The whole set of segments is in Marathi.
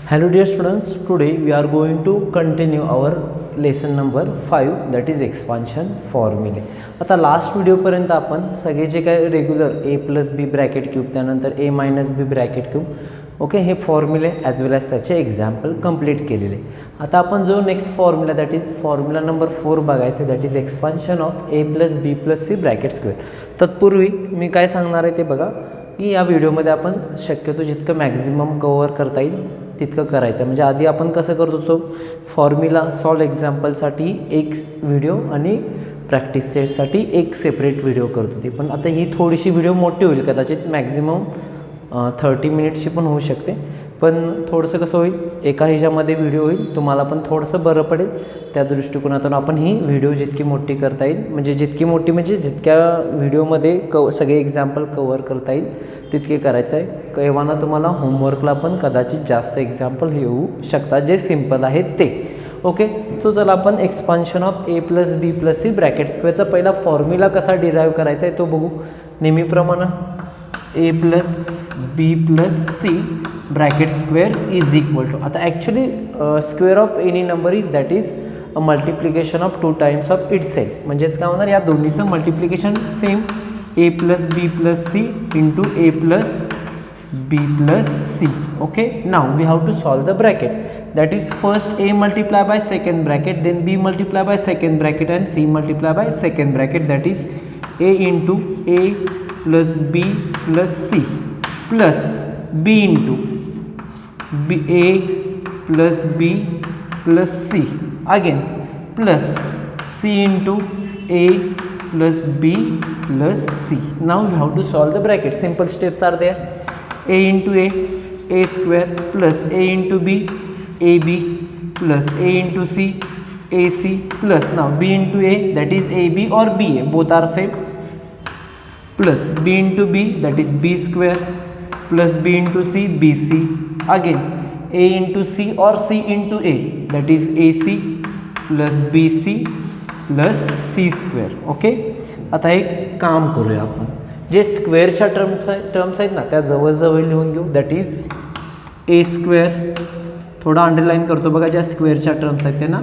Hello dear students, today we are going to continue our lesson number 5 that is expansion formulae. आता लास्ट व्हिडिओपर्यंत आपण सगळे जे काय regular A plus B bracket cube त्यानंतर A minus B bracket cube okay हे फॉर्म्युले ॲज वेल ॲज त्याचे एक्झाम्पल कंप्लीट केलेले. आता आपण जो next formula that is formula number 4 बघायचं that is expansion of A plus B plus C bracket square. तत्पूर्वी मी काय सांगणार आहे ते बघा की या व्हिडिओमध्ये आपण शक्यतो जितकं मॅक्झिमम कवर करता येईल तितकं करायचं. म्हणजे आधी आपण कसं करत होतो फॉर्म्युला सॉल्व एक्झाम्पलसाठी एक व्हिडिओ आणि प्रॅक्टिस सेटसाठी एक सेपरेट व्हिडिओ करत होती. पण आता ही थोडीशी व्हिडिओ मोठी होईल, कदाचित मॅक्झिमम 30 मिनिट्सची पण होऊ शकते. पण थोडंसं कसं होईल एका ह्याच्यामध्ये व्हिडिओ होईल, तुम्हाला पण थोडंसं बरं पडेल. त्या दृष्टिकोनातून आपण ही व्हिडिओ जितकी मोठी करता येईल म्हणजे जितकी मोठी म्हणजे जितक्या व्हिडिओमध्ये सगळे एक्झाम्पल कवर करता येईल तितके करायचं आहे. केव्हा तुम्हाला होमवर्कला पण कदाचित जास्त एक्झाम्पल येऊ शकतात जे सिम्पल आहेत ते. ओके, सो चला आपण expansion of A plus B plus C bracket स्क्वेअरचा पहिला फॉर्म्युला कसा डिराईव्ह करायचा आहे तो बघू. नेहमीप्रमाणे a plus B plus C bracket square is equal to, आता actually square of any number is that is a multiplication of 2 times of itself. म्हणजेच काय होणार या दोन्हीचं multiplication same a plus B plus C into A plus B plus c. Okay, now we have to solve the bracket that is first A multiply by second bracket, then B multiply by second bracket and C multiply by second bracket that is A into A plus B plus C plus B into B A plus B plus C again plus C into A plus b plus c. Now we have to solve the bracket. Simple steps are there. A into a square plus a into b, ab plus a into c, ac plus now b into a that is ab or ba, both are same, plus b into b that is b square plus b into c, bc again a into c or c into a that is ac plus bc plus C square. Okay, आता एक काम करूया आपण, जे स्क्वेअरच्या टर्म्स आहेत ना त्या जवळजवळ लिहून घेऊ. दॅट इज ए स्क्वेअर, थोडा अंडरलाईन करतो बघा, ज्या स्क्वेअरच्या टर्म्स आहेत ते ना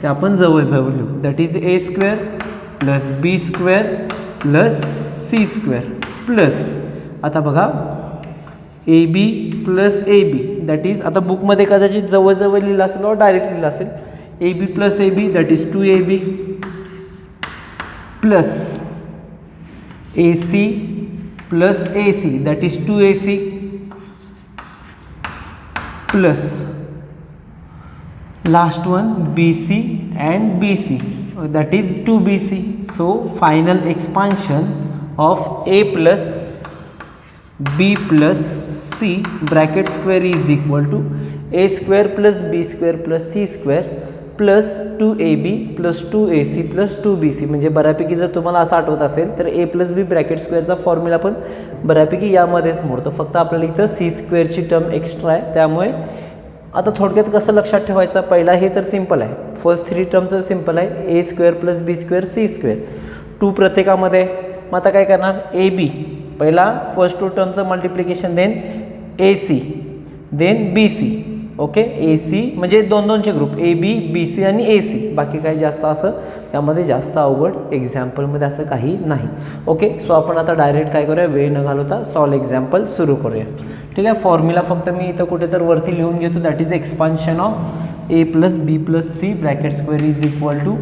ते आपण जवळजवळ लिहू. That is A square plus B square plus C square plus आता बघा A B plus A B that is, आता बुकमध्ये कदाचित जवळजवळ लिहिलं असेल किंवा डायरेक्ट लिहिलं असेल, A B plus A B that is 2ab plus A C plus A C that is 2ac plus last one B C and B C that is 2bc. So final expansion of A plus B plus C bracket square is equal to A square plus B square plus C square plus 2ab plus 2ac plus 2bc. म्हणजे बऱ्यापैकी जर तुम्हाला असं आठवत असेल तर A plus B bracket स्क्वेअरचा formula पण बऱ्यापैकी यामध्येच मोडतो, फक्त आपल्याला इथं सी स्क्वेअरची टर्म एक्स्ट्रा आहे. त्यामुळे आता थोडक्यात कसं लक्षात ठेवायचं, पहिला हे तर सिम्पल आहे, फर्स्ट 3 टर्मचं सिम्पल आहे, a square plus B square c square 2 प्रत्येकामध्ये. मग आता काय करणार, ए बी पहिला फर्स्ट 2 टर्मचं multiplication, then a c then b c. Okay, a c म्हणजे 2-2चे group A B B C आणि ए सी, बाकी काही जास्त असं यामध्ये जास्त अवघड एक्झाम्पलमध्ये असं काही नाही. ओके, सो आपण आता डायरेक्ट काय करूया, वेळ न घालवता सॉल्व एक्झाम्पल सुरू करूया. ठीक आहे, फॉर्म्युला फक्त मी इथं कुठे तर वरती लिहून घेतो. That is expansion of A plus B plus C bracket square is equal to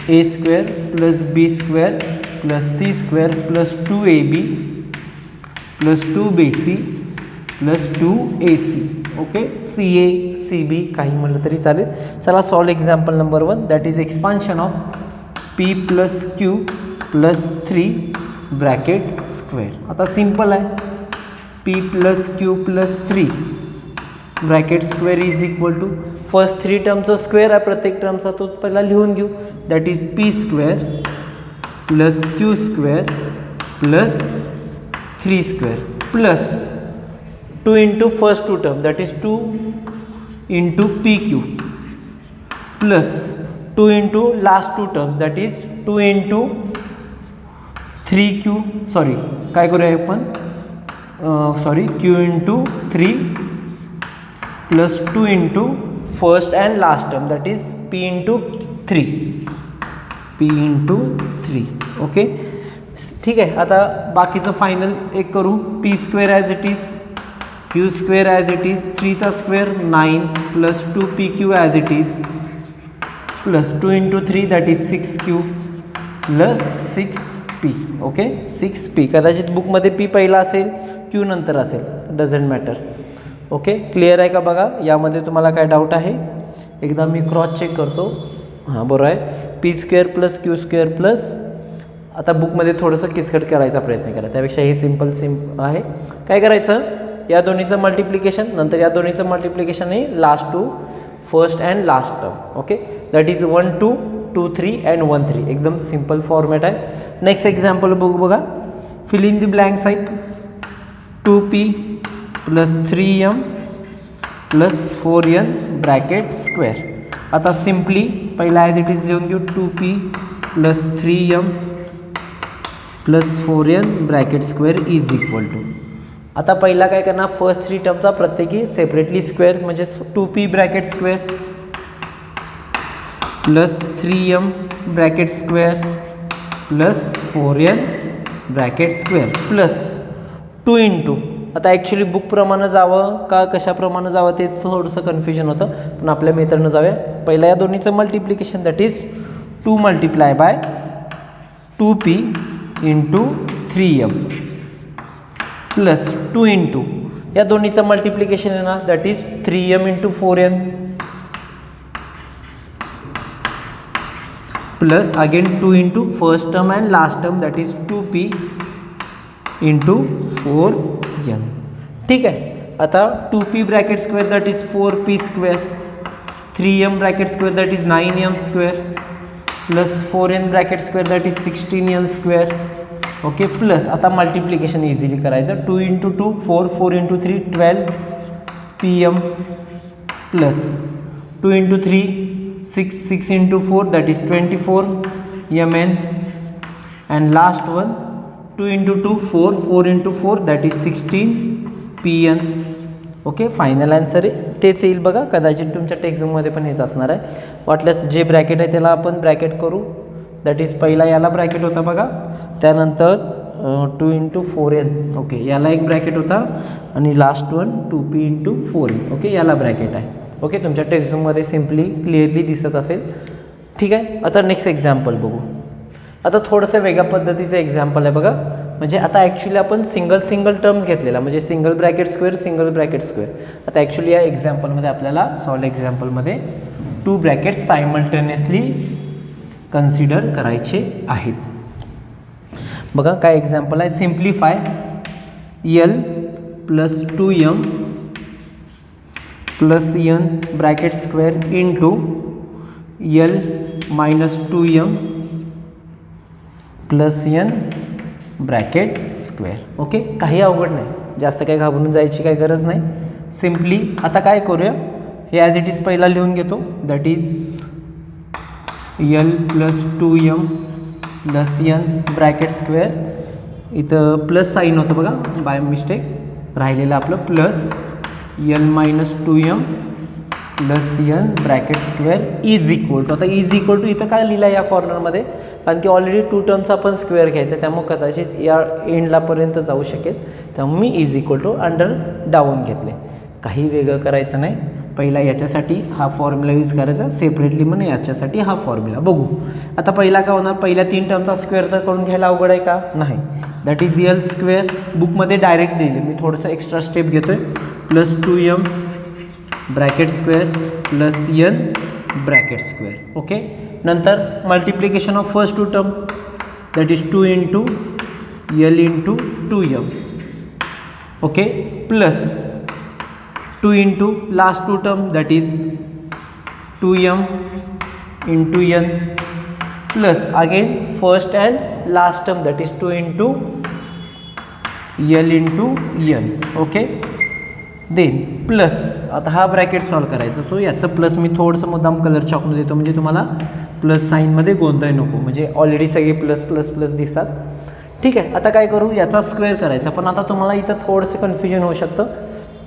A square plus B square plus C square plus 2ab plus 2bc plus 2ac. Okay, C A C B काही म्हटलं तरी चालेल. चला solve example number 1 that is expansion of P plus Q plus 3 bracket square. आता सिम्पल आहे, P plus Q plus 3 bracket square is equal to first 3 टर्मचा square आहे, प्रत्येक टर्मचा तो पहिला लिहून घेऊ. That is P square plus Q square plus 3 square plus 2 into first 2 term that is 2 into P Q plus 2 into last 2 terms that is 2 into 3q, sorry काय करूया आपण, sorry Q into 3 plus 2 into first and last term that is p into 3 p into 3. Okay ठीक आहे. आता बाकीचं फायनल एक करू. p square as it is, q square as it is, 3चा स्क्वेअर 9 प्लस 2pq as it is plus 2 into 3 that is 6q plus 6p. Okay 6p. कदाचित बुकमध्ये p पहिला असेल, q नंतर असेल, डझंट मॅटर. ओके क्लिअर आहे का बघा. यामध्ये तुम्हाला काय डाऊट आहे एकदा मी क्रॉस चेक करतो. हां बरोबर आहे. p square plus q square plus, आता बुकमध्ये थोडंसं किचकट करायचा प्रयत्न करा, त्यापेक्षा हे सिम्पल आहे. काय करायचं, या दोन्हीचं मल्टिप्लिकेशन नंतर या दोन्हीचं मल्टिप्लिकेशन आहे last two first and last term. Okay that is 1 2 2 3 and 1 3. एकदम सिम्पल फॉर्मॅट आहे. नेक्स्ट एक्झाम्पल बघू बघा. फिल इन द ब्लँक्स आहेत. 2p plus 3m plus 4n bracket square. आता सिम्पली पहिला ॲज इट इज लिहून घेऊ. 2p plus 3m plus 4n bracket square is equal to. आता पहिला काय करणार, फर्स्ट 3 टर्मचा प्रत्येकी सेपरेटली स्क्वेअर म्हणजे 2p bracket square plus 3m bracket square plus 4n bracket square plus 2 into. आता ॲक्च्युली बुकप्रमाणे जावं का कशाप्रमाणे जावं तेच थोडंसं कन्फ्युजन होतं, पण आपल्या मेथडनं जाऊया. पहिला या दोन्हीचं multiplication that is 2 multiply by 2p into 3m plus 2 into या दोन्हीचं मल्टिप्लिकेशन आहे ना that is 3m into 4n plus again 2 into first term and last term that is 2p into 4n. ठीक आहे. आता 2p bracket square that is 4p square, 3m bracket square that is 9m square plus 4n bracket square that is 16n square. Okay plus आता मल्टिप्लिकेशन इझिली करायचं. 2 into 2 4 4 into 3 12 pm plus 2 into 3 6 6 into 4 that is 24 mn and last one 2 into 2 4 4 into 4 that is 16 pn. Okay final answer आहे तेच येईल बघा. कदाचित तुमच्या टेक्स्टबुकमध्ये पण हेच असणार आहे. वाटल्यास जे ब्रॅकेट आहे त्याला आपण ब्रॅकेट करू. दॅट इज पहिला याला ब्रॅकेट होता बघा, त्यानंतर 2 इंटू 4n. ओके याला एक ब्रॅकेट होता आणि last one 2p into 4n. Okay याला ब्रॅकेट आहे. ओके तुमच्या टेक्स्टबुकमध्ये सिम्पली क्लिअरली दिसत असेल. ठीक आहे. आता नेक्स्ट एक्झाम्पल बघू. आता थोडंसं वेगळ्या पद्धतीचं एक्झाम्पल आहे बघा. म्हणजे आता ॲक्च्युली आपण सिंगल टर्म्स घेतलेला म्हणजे सिंगल ब्रॅकेट स्क्वेअर. आता ॲक्च्युली या एक्झाम्पलमध्ये आपल्याला सॉल्व एक्झाम्पलमध्ये 2 ब्रॅकेट सायमल्टेनियसली कन्सिडर करायचे आहेत. बघा काय एक्झाम्पल आहे. Simplify l plus 2m plus n bracket square into l minus 2m plus n bracket square. Okay काही अवघड नाही, जास्त काही घाबरून जायची काही गरज नाही. सिम्पली आता काय करूया, हे ॲज इट इज पहिला लिहून घेतो. That is l plus 2m plus n bracket square. इथं प्लस साईन होतं बघा बाय मिस्टेक, राहिलेलं आपलं plus l minus 2m plus n bracket square is equal to. आता इज इक्वल टू इथं काय लिहिलं आहे या कॉर्नरमध्ये, कारण की ऑलरेडी 2 टर्मचा आपण स्क्वेअर घ्यायचा, त्यामुळे कदाचित या एंडलापर्यंत जाऊ शकेल, त्यामुळे मी is equal to under down घेतले. काही वेगळं करायचं नाही. पहिला याच्यासाठी हा फॉर्म्युला यूज करायचा सेपरेटली, म्हणून याच्यासाठी हा फॉर्म्युला बघू. आता पहिला काय होणार, पहिल्या 3 टर्मचा स्क्वेअर तर करून घ्यायला अवघड आहे का, नाही. दॅट इज l स्क्वेअर, बुकमध्ये डायरेक्ट दिले, मी थोडंसं एक्स्ट्रा स्टेप घेतो आहे. Plus 2m bracket square plus n bracket square. Okay नंतर multiplication of first 2 term that is 2 into l into 2m. Okay plus 2 into last 2 term that is 2m into n plus again first and last term that is 2 into l into n. Okay then plus आता हा ब्रॅकेट सॉल्व करायचा. सो याचं प्लस मी थोडंसं मुद्दाम कलर चॉकनं देतो, म्हणजे तुम्हाला प्लस साईनमध्ये गोंधळ नको, म्हणजे ऑलरेडी सगळे प्लस प्लस प्लस दिसतात. ठीक आहे. आता काय करू, याचा स्क्वेअर करायचा, पण आता तुम्हाला इथं थोडंसं कन्फ्युजन होऊ शकतं.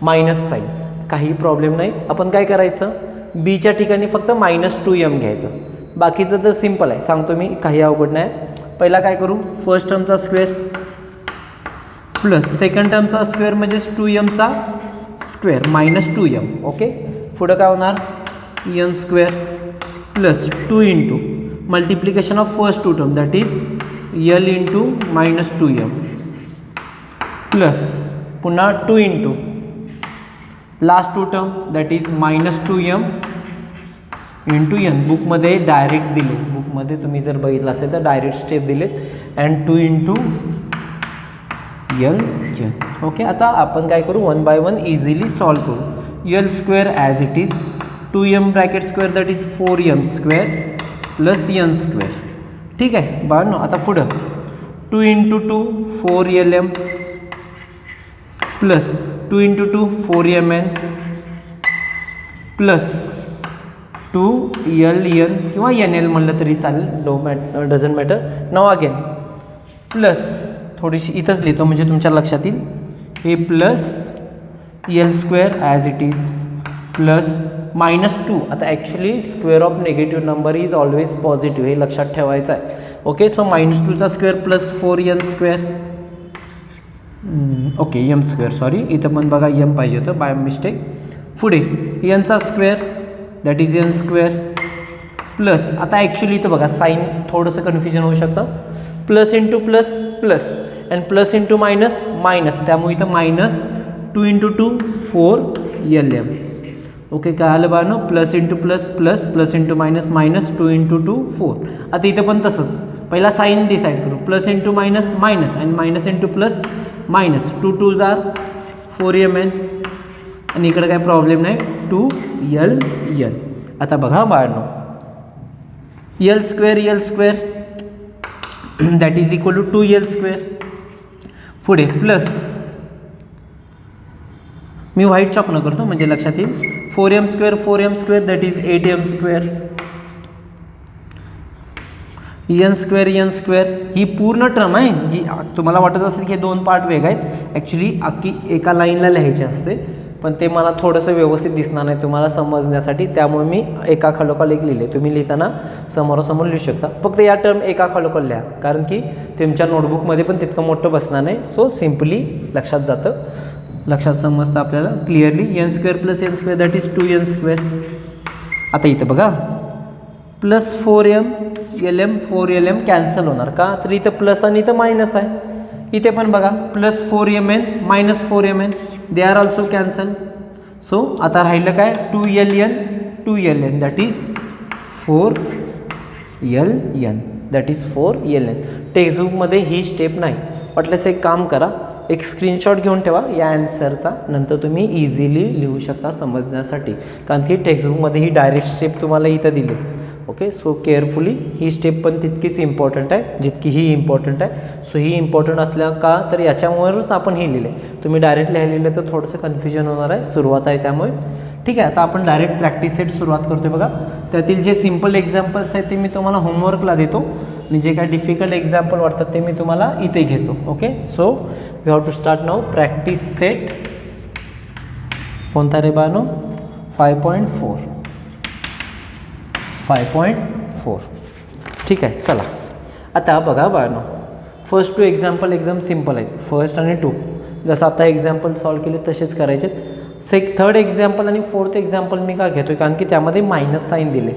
मायनस साईन काही प्रॉब्लेम नाही. आपण काय करायचं, बीच्या ठिकाणी फक्त -2m घ्यायचं. बाकीचं तर सिम्पल आहे, सांगतो मी, काही अवघड नाही. पहिला काय करू, फर्स्ट टर्मचा स्क्वेअर प्लस सेकंड टर्मचा स्क्वेअर म्हणजेच 2mचा स्क्वेअर -2m. ओके, पुढं काय होणार, n square plus 2 into multiplication of first two term that is l into -2m plus पुन्हा 2 into last two term that is -2m into n. बुकमध्ये डायरेक्ट दिले, बुकमध्ये तुम्ही जर बघितलं असेल तर डायरेक्ट स्टेप दिलेत and 2 into l n. Okay, आता आपण काय करू, 1 बाय 1 इझिली सॉल्व करू. l square as it is 2m bracket square that is 4m square plus n square. ठीक आहे बाळांनो, आता पुढं 2 into 2 4lm plus 2 into 2 4mn plus 2ln किंवा nl म्हणलं तरी चालेल, doesn't matter. Now again plus थोडीशी इथंच लिहितो म्हणजे तुमच्या लक्षात येईल, हे plus l square as it is plus -2. आता actually square of negative number is always positive, हे लक्षात ठेवायचं आहे. ओके, सो -2चा square plus 4n square. Okay, m square, sorry इथं पण बघा m पाहिजे होतं बाय मिस्टेक. पुढे nचा square that is n square plus, आता ॲक्च्युली इथं बघा साईन थोडंसं कन्फ्युजन होऊ शकतं, plus into plus plus and plus into minus minus, त्यामुळे इथं -2 इंटू 2 4lm. ओके, काय आलं बाळांनो, plus into plus plus plus into minus minus 2 into 2 4. आता इथं पण तसंच, पहिला साईन डिसाईड करू, plus into minus minus and minus into plus minus 2 2s are 4mn आणि इकडे काय प्रॉब्लेम नाही 2ln. आता बघा बाळांनो, l square that is equal to 2l square. पुढे प्लस, मी व्हाईट चॉकनं करतो म्हणजे लक्षात येईल, 4m square that is 8m square. n square ही पूर्ण टर्म आहे. ही तुम्हाला वाटत असेल की हे 2 पार्ट वेगळे आहेत, ॲक्च्युली अख्खी एका लाईनला लिहायची असते, पण ते मला थोडंसं व्यवस्थित दिसणार नाही तुम्हाला समजण्यासाठी, त्यामुळे मी एका खालोखाल एक लिहिले. तुम्ही लिहिताना समोरासमोर लिहू शकता, फक्त या टर्म एका खालोखाल लिहा, कारण की तुमच्या नोटबुकमध्ये पण तितकं मोठं बसणार नाही. सो सिम्पली लक्षात जातं, लक्षात समजतं आपल्याला clearly. n square plus n square that is 2n square. आता इथं बघा प्लस 4lm कॅन्सल होणार का, तर इथं प्लस आणि इथं मायनस आहे. इथे पण बघा plus 4mn minus 4mn, they are also cancel. So आता राहिलं काय 2ln that is 4ln that is 4ln. टेक्स्टबुकमध्ये ही स्टेप नाही. वाटल्यास एक काम करा, एक स्क्रीनशॉट घेऊन ठेवा या ॲन्सरचा, नंतर तुम्ही इझिली लिहू शकता समजण्यासाठी, कारण की टेक्स्टबुकमध्ये ही डायरेक्ट स्टेप तुम्हाला इथं दिली. ओके, सो केअरफुली, ही स्टेप पण तितकीच इम्पॉर्टंट आहे जितकी ही इम्पॉर्टंट आहे. सो ही इम्पॉर्टंट असल्या का, तर याच्यामुळेच आपण हे लिहिले. तुम्ही डायरेक्ट लिहिलेलं तर थोडंसं कन्फ्युजन होणार आहे, सुरुवात आहे त्यामुळे. ठीक आहे, आता आपण डायरेक्ट प्रॅक्टिस सेट सुरुवात करतोय. बघा, त्यातील जे सिम्पल एक्झाम्पल्स आहेत ते मी तुम्हाला होमवर्कला देतो आणि जे काय डिफिकल्ट एक्झाम्पल वाटतात ते मी तुम्हाला इथे घेतो. Okay, so we have to start now practice set. कोणता रे बानो, 5.4. ठीक आहे, चला आता बघा बाळांनो, फर्स्ट 2 एक्झाम्पल एकदम सिम्पल आहेत, फर्स्ट आणि 2. जसं आता एक्झाम्पल सॉल्व केले तसेच करायचे. थर्ड एक्झाम्पल आणि फोर्थ एक्झाम्पल मी का घेतो, कारण की त्यामध्ये मायनस साईन दिले.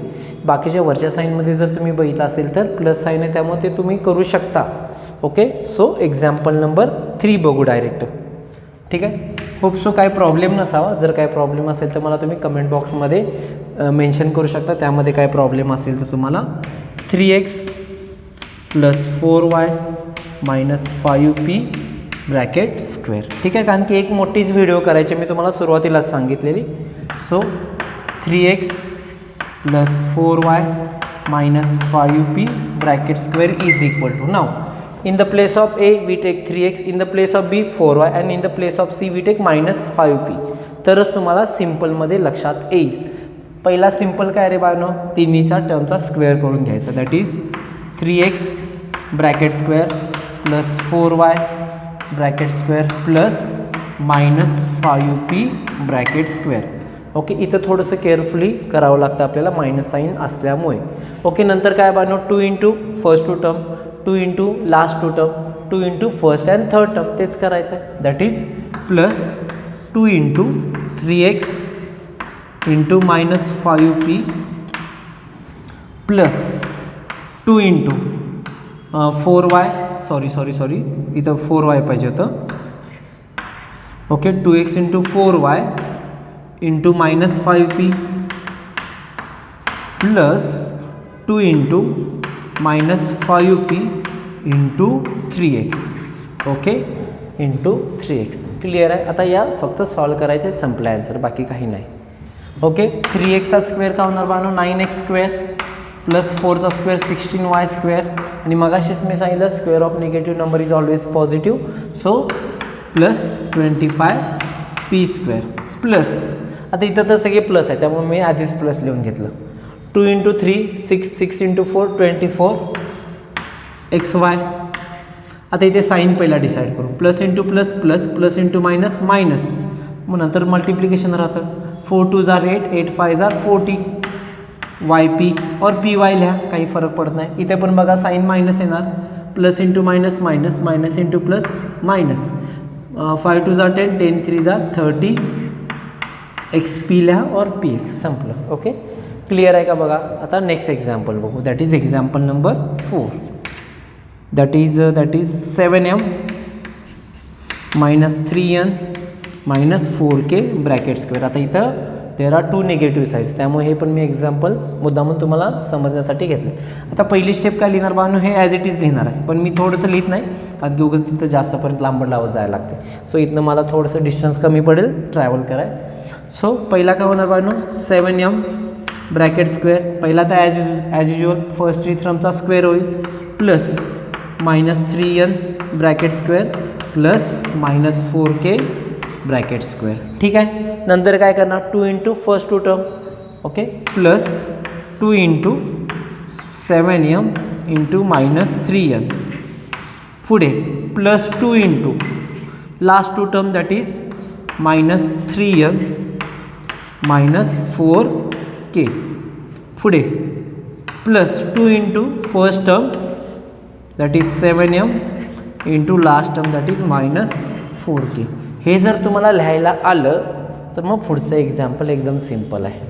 बाकीच्या वरच्या साईनमध्ये जर तुम्ही बघितलं असेल तर प्लस साईन आहे, त्यामुळे ते तुम्ही करू शकता. ओके, सो एक्झाम्पल नंबर 3 बघू डायरेक्ट. ठीक आहे, होप सो काय प्रॉब्लेम नसावा. जर काय प्रॉब्लेम असेल तर मला तुम्ही कमेंट बॉक्समध्ये मेन्शन करू शकता, त्यामध्ये काय प्रॉब्लेम असेल तर तुम्हाला. 3x plus 4y minus 5p bracket square. ठीक आहे, कारण की एक मोठीच व्हिडिओ करायची मी तुम्हाला सुरुवातीलाच सांगितलेली. So 3x plus 4y minus 5p bracket square is equal to, नाव in the place of a we take 3x, in the place of b 4y and in the place of c we take minus 5p. तरच तुम्हाला सिम्पलमध्ये लक्षात येईल. पहिला सिम्पल काय रे बाळांनो, तिन्हीच्या टर्मचा स्क्वेअर करून घ्यायचा, that is 3x bracket square plus 4y bracket square plus -5p bracket square. Okay, इथं थोडंसं केअरफुली करावं लागतं आपल्याला मायनस साईन असल्यामुळे. ओके, नंतर काय बनव 2 into first two term, 2 into last two term, 2 into first and third term, तेच करायचं आहे. That is plus 2 into 3x into -5p plus 2 into 4y, sorry इथं 4y पाहिजे होतं. Okay, 2x into 4y into -5p plus 2 into -5p into 3x. Okay, into 3x. Clear आहे. आता या फक्त सॉल्व करायचं आहे, संपला आन्सर, बाकी काही नाही. ओके, 3x स्क्वेअर का होणार बानो 9x स्क्वेअर प्लस 4चा स्क्वेअर 16y स्क्वेअर, आणि मगाशीच मी सांगितलं square of negative number is always positive, so plus 25p square plus, आता इथं तर सगळे प्लस आहे त्यामुळे मी आधीच प्लस लिहून घेतलं. 2 इंटू 3 6 इंटू 4 24xy. आता इथे साईन पहिला डिसाईड करू. Plus into plus plus, plus into minus minus, मग नंतर मल्टिप्लिकेशन राहतं. 4 2 जार 8, 8 5 जार 40, yp और py लिहा, काही फरक पडत नाही. इथे पण बघा साईन मायनस येणार. Plus into minus minus, minus into plus minus. 5 2 जार 10, 10 3 जार 30, xp लिहा और px, संपलं. ओके, क्लिअर आहे का बघा. आता नेक्स्ट एक्झाम्पल बघू. That is example number 4. That is 7m -3n -4k bracket square. आता इथं देर आर 2 निगेटिव्ह साईड्स, त्यामुळे हे पण मी एक्झाम्पल मुद्दामून तुम्हाला समजण्यासाठी घेतलं. आता पहिली स्टेप काय लिहिणार बानो, हे ॲज इट इज लिहिणार आहे, पण मी थोडंसं लिहित नाही कारण की उगाच तिथं जास्तपर्यंत लांबड लावत जायला लागते. सो इथनं मला थोडंसं डिस्टन्स कमी पडेल ट्रॅव्हल कराय. सो पहिला काय होणार बानो 7m ब्रॅकेट स्क्वेअर. पहिला तर ॲज युजल फर्स्ट थ्रीथ्रमचा स्क्वेअर होईल plus -3n bracket square plus -4k bracket square. ठीक आहे. नंतर काय करणार 2 into first two term, okay, plus 2 into 7m into -3n, पुढे plus 2 into last two term that is -3n -4k, पुढे plus 2 into first term that is 7m into last term that is -4k. हे जर तुम्हाला लिहायला आलं तर मग पुढचं एक्झाम्पल एकदम सिम्पल आहे.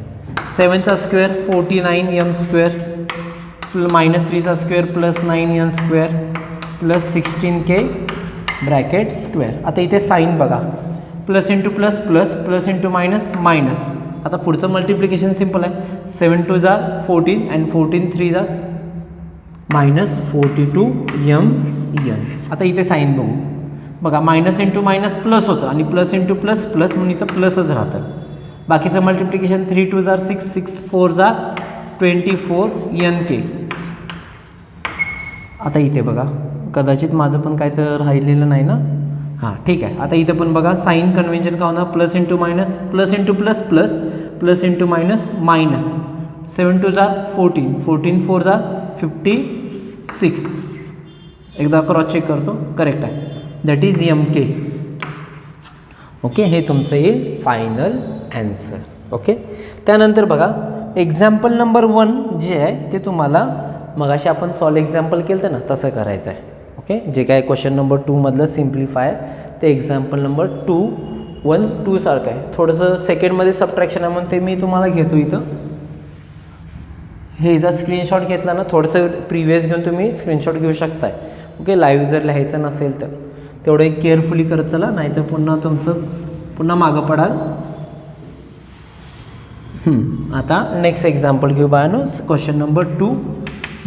7चा स्क्वेअर 49m स्क्वेअर -3चा square plus 9n square plus 16k bracket square. आता इथे साईन बघा, plus into plus plus, plus into minus minus. आता पुढचं मल्टिप्लिकेशन सिम्पल आहे. 7 2 जार 14 अँड 14 3 जार -42m. आता इथे साईन बघू बघा, मायनस इंटू मायनस प्लस होतं आणि प्लस इंटू प्लस प्लस म्हणून इथं प्लसच राहतं. बाकीचं मल्टिप्लिकेशन 3 2 जार 6, 6 4 जार 24nk. आता इथे बघा, कदाचित माझं पण काय तर राहिलेलं नाही ना, हां ठीक आहे. आता इथं पण बघा साईन कन्व्हेन्शन का होणार, plus into minus, plus into plus plus, plus into minus minus. 7 2 जार 14, 14 4 जार 56. एकदा क्रॉस चेक करतो, करेक्ट आहे. That is mk. ओके, हे तुमचं येईल फायनल ॲन्सर. ओके, त्यानंतर बघा एक्झाम्पल नंबर 1 जे आहे ते तुम्हाला मगाशी आपण सॉल्व एक्झाम्पल केलं ना तसं करायचं आहे. ओके, जे काय क्वेश्चन नंबर 2 मधलं सिम्प्लिफाय ते एक्झाम्पल नंबर 2 सारखं आहे. थोडंसं सेकंडमध्ये सबट्रॅक्शन आहे म्हणून ते मी तुम्हाला घेतो. इथं हे जर स्क्रीनशॉट घेतला ना, थोडंसं प्रिव्हियस घेऊन तुम्ही स्क्रीनशॉट घेऊ शकताय. ओके, लाईव्ह जर लिहायचं नसेल तर तेवढं एक केअरफुली करत चला, नाही तर पुन्हा मागं पडाल. आता नेक्स्ट एक्झाम्पल घेऊ बाळांनो, question number 2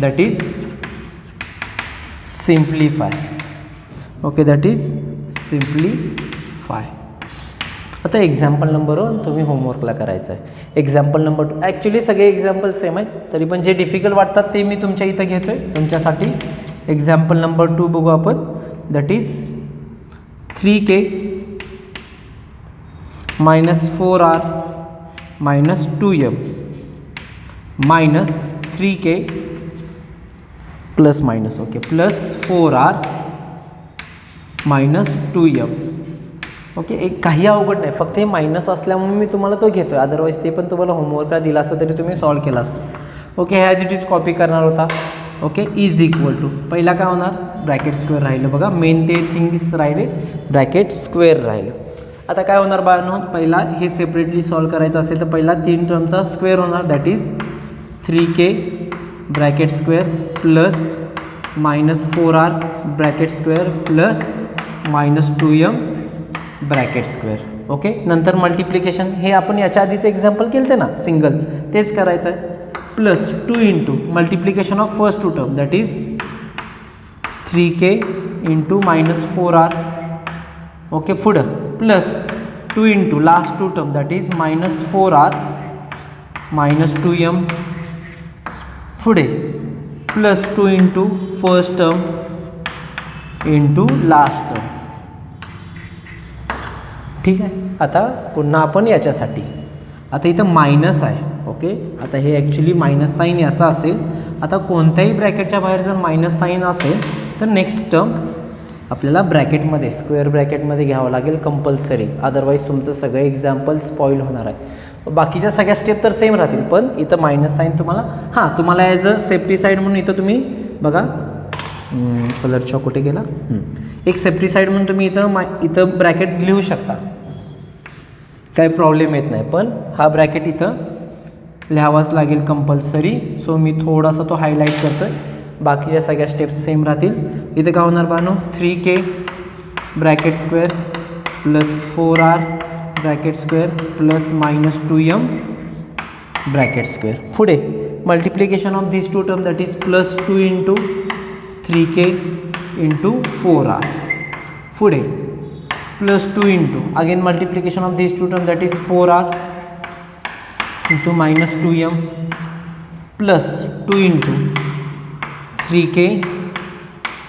that is simplify. Okay, that is simplify. आता एक्झाम्पल नंबर 1 तुम्ही होमवर्कला करायचं आहे. एक्झाम्पल नंबर 2 ॲक्च्युली सगळे एक्झाम्पल सेम आहेत, तरी पण जे डिफिकल्ट वाटतात ते मी तुमच्या इथं घेतो आहे तुमच्यासाठी. एक्झाम्पल नंबर 2 बघू आपण. That is 3k -4r -2m -3k plus minus. Okay, plus 4r -2m okay, एक काही अवघड नाही, फक्त हे मायनस असल्यामुळे मी तुम्हाला तो घेतो आहे, अदरवाईज ते पण तुम्हाला होमवर्कला दिला असता तरी तुम्ही सॉल्व केला असता. Okay, as it is copy करणार होता. ओके, इज इक्वल टू पहिला काय होणार, ब्रॅकेट स्क्वेअर राहिलं बघा, मेन ते थिंग्स राहिले, ब्रॅकेट स्क्वेअर राहिलं. आता काय होणार बाळांनो, पहिला हे सेपरेटली सॉल्व करायचं असेल तर पहिला 3 टर्मचा स्क्वेअर होणार, that is 3k bracket square plus -4r bracket square plus -2m bracket square. Okay, नंतर मल्टिप्लिकेशन, हे आपण याच्या आधीचं एक्झाम्पल केलं ते ना सिंगल, तेच करायचं आहे, plus 2 into multiplication of first two term that is 3k into -4r. Okay, पुढं plus 2 into last two term that is -4r -2m. पुढे plus 2 into first term into last term. ठीक आहे, आता पुन्हा आपण याच्यासाठी, आता इथं मायनस आहे. ओके, आता हे ॲक्च्युली मायनस साईन याचा असेल. आता कोणत्याही ब्रॅकेटच्या बाहेर जर मायनस साईन असेल तर नेक्स्ट टर्म आपल्याला ब्रॅकेटमध्ये, स्क्वेअर ब्रॅकेटमध्ये घ्यावं लागेल कंपल्सरी, अदरवाईज तुमचं सगळं एक्झाम्पल स्पॉईल होणार आहे. बाकीच्या सगळ्या स्टेप तर सेम राहतील, पण इथं मायनस साईन तुम्हाला तुम्हाला ॲज अ सेफ्टी साईड म्हणून इथं तुम्ही बघा, कलर चॉक कुठे गेला, एक सेफ्टी साईड म्हणून तुम्ही इथं ब्रॅकेट लिहू शकता, काही प्रॉब्लेम येत नाही. पण हा ब्रॅकेट इथं लिहावाच लागेल कंपल्सरी. सो मी थोडासा तो हायलाईट करतो आहे, बाकीच्या सगळ्या स्टेप्स सेम राहतील. इथं काय होणार बानो, 3k bracket square plus 4r bracket square plus -2m bracket square. पुढे multiplication of this two term that is plus 2 into 3k into 4r. पुढे plus 2 into again multiplication of this two term that is 4r into -2m plus 2 into 3k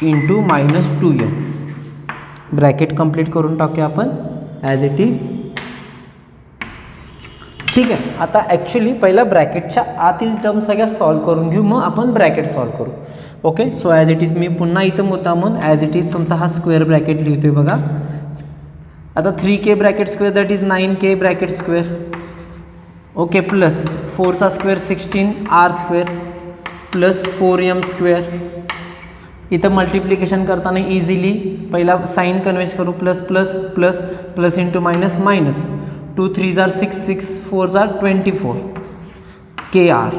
into -2m. Bracket complete करून टाकूया आपण ॲज इट इज. ठीक आहे, आता ॲक्च्युली पहिला ब्रॅकेटच्या आतील टर्म सगळ्या सॉल्व करून घेऊ, मग आपण ब्रॅकेट सॉल्व करू. Okay, so as it is me पुन्हा इथं मुद्दामून ॲज इट इज तुमचा हा स्क्वेअर ब्रॅकेट लिहितो आहे बघा. आता 3k bracket square that is 9k bracket square. Okay, plus 4चा square 16r square plus 4m square. इथं मल्टिप्लिकेशन करताना इझिली पहिला साईन कन्व्हेन्स करू, plus plus plus plus into minus minus, 2 3 6 6 4 24 kr.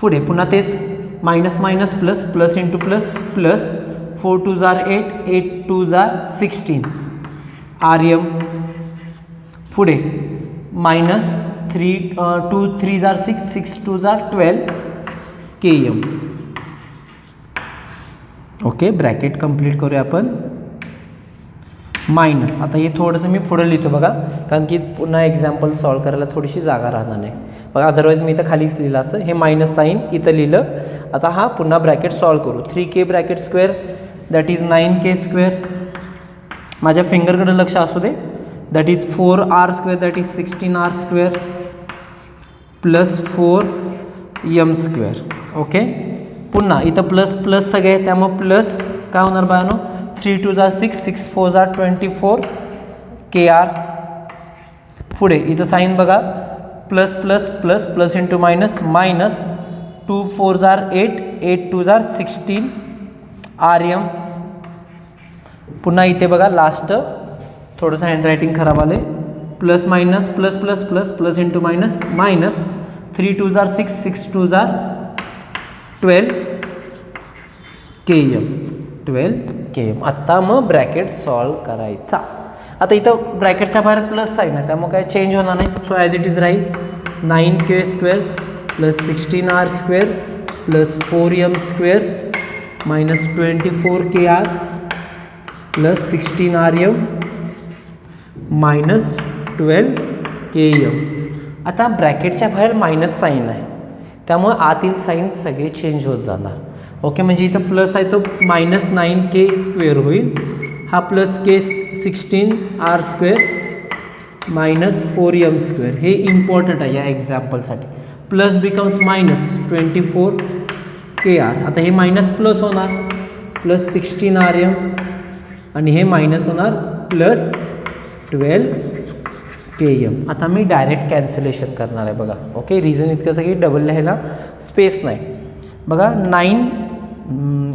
पुढे पुन्हा तेच minus minus plus plus into plus plus 4 2 8 8 2 16 rm. पुढे minus 2 3 6 6 2 12 km. Okay, bracket complete करूया आपण. मायनस, आता हे थोडंसं मी पुढे लिहितो बघा, कारण की पुन्हा एक्झाम्पल सॉल्व करायला थोडीशी जागा राहणार नाही बघा, अदरवाईज मी इथं खालीच लिहिलं असतं. हे मायनस साईन इथं लिहिलं. आता हा पुन्हा ब्रॅकेट सॉल्व करू. 3k bracket square that is 9k square. माझ्या फिंगरकडे लक्ष असू दे. That is 4r square that is 16r square plus 4m square. Okay, पुन्हा इथं प्लस प्लस सगळे, त्यामुळे प्लस काय होणार बाळांनो, 3 2 6 6 4 24 kr. पुढे इथं साईन बघा, plus plus plus plus into minus minus 2 4 8 8 2 16 rm. पुन्हा इथे बघा लास्ट थोडंसं हँडरायटिंग खराब आले, plus minus plus plus plus plus into minus minus 3 2 6 6 2 12 km 12 km. आत्ता मग ब्रॅकेट सॉल्व करायचा. आता इथं ब्रॅकेटच्या बाहेर प्लस साईन आहे, त्यामुळे काय चेंज होणार नाही. सो ॲज इट इज राहील 9k square plus 16r square plus 4m square minus 24 kr plus 16rm minus 12 km. आता ब्रॅकेटच्या बाहेर मायनस साईन आहे, त्यामुळे आतील साईन सगळे चेंज होत जाणार. ओके, म्हणजे इथं प्लस आहे तो मायनस 9k स्क्वेअर होईल. हा plus k 16r square minus 4m square. हे इम्पॉर्टंट आहे या एक्झाम्पलसाठी. Plus becomes minus 24 kr. आता हे मायनस प्लस होणार प्लस 16rm आणि हे मायनस होणार प्लस km. आता मी डायरेक्ट कॅन्सलेशन करणार आहे बघा. ओके, रिझन इतकंच की डबल लिहायला स्पेस नाही. बघा 9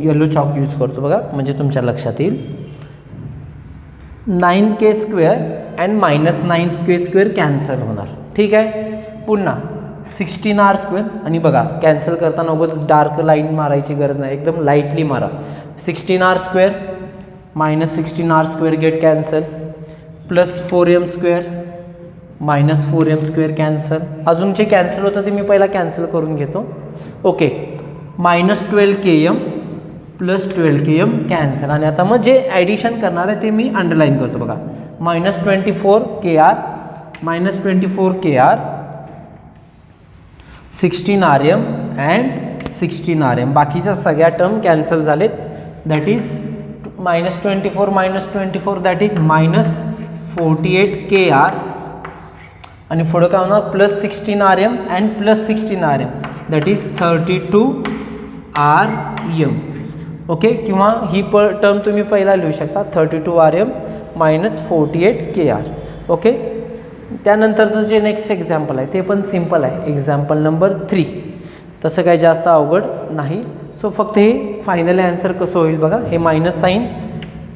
येलो चॉक यूज करतो बघा, म्हणजे तुमच्या लक्षात येईल. 9k² अँड -9k² कॅन्सल होणार. ठीक आहे. पुन्हा 16r² आणि बघा कॅन्सल करताना उगाच डार्क लाईन मारायची गरज नाही, एकदम लाईटली मारा. 16r² -16r² get cancel, +4m² -4m² cancel. अजून जे कॅन्सल होतं ते मी पहिला कॅन्सल करून घेतो. Okay, -12km +12km cancel. आणि आता मग जे ॲडिशन करणार आहे ते मी अंडरलाईन करतो बघा. -24kr -24kr 16rm and 16rm. बाकीच्या सगळ्या टर्म कॅन्सल झालेत. That is -24 -24 that is -48kr आणि पुढं काय होणार +16rm and +16rm that is 32rm. Okay, किंवा ही टर्म तुम्ही पहिला लिहू शकता 32rm -48kr. ओके, त्यानंतरचं जे नेक्स्ट एक्झाम्पल आहे ते पण सिम्पल आहे. Example number 3. तसं काही जास्त अवघड नाही. सो फक्त हे फायनल आन्सर कसं होईल बघा. हे मायनस साईन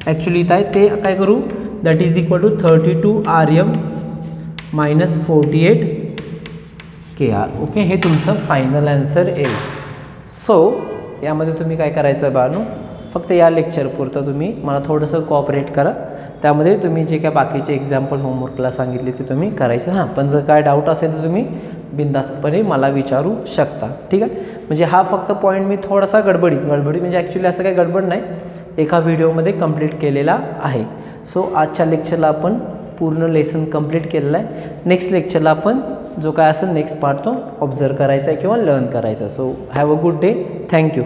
ॲक्च्युली इथं आहे ते काय करू, that is equal to 32rm -48kr. Okay, हे तुमचं फायनल आन्सर येईल. सो यामध्ये तुम्ही काय करायचं बाळांनो, फक्त या लेक्चरपुरतं तुम्ही मला थोडंसं कॉपरेट करा. त्यामध्ये तुम्ही जे काय बाकीचे एक्झाम्पल होमवर्कला सांगितले ते तुम्ही करायचं. हां, पण जर काय डाऊट असेल तर तुम्ही बिनधास्तपणे मला विचारू शकता. ठीक आहे. म्हणजे हा फक्त पॉईंट मी थोडासा गडबडीत म्हणजे ॲक्च्युली असं काही गडबड नाही, एका व्हिडिओमध्ये कंप्लीट केलेला आहे. सो आजच्या लेक्चरला आपण पूर्ण लेसन कंप्लीट केलेलं आहे. नेक्स्ट लेक्चरला आपण जो काय असेल नेक्स्ट पार्ट तो ऑब्झर्व करायचा आहे किंवा लर्न करायचा. So have a good day. Thank you.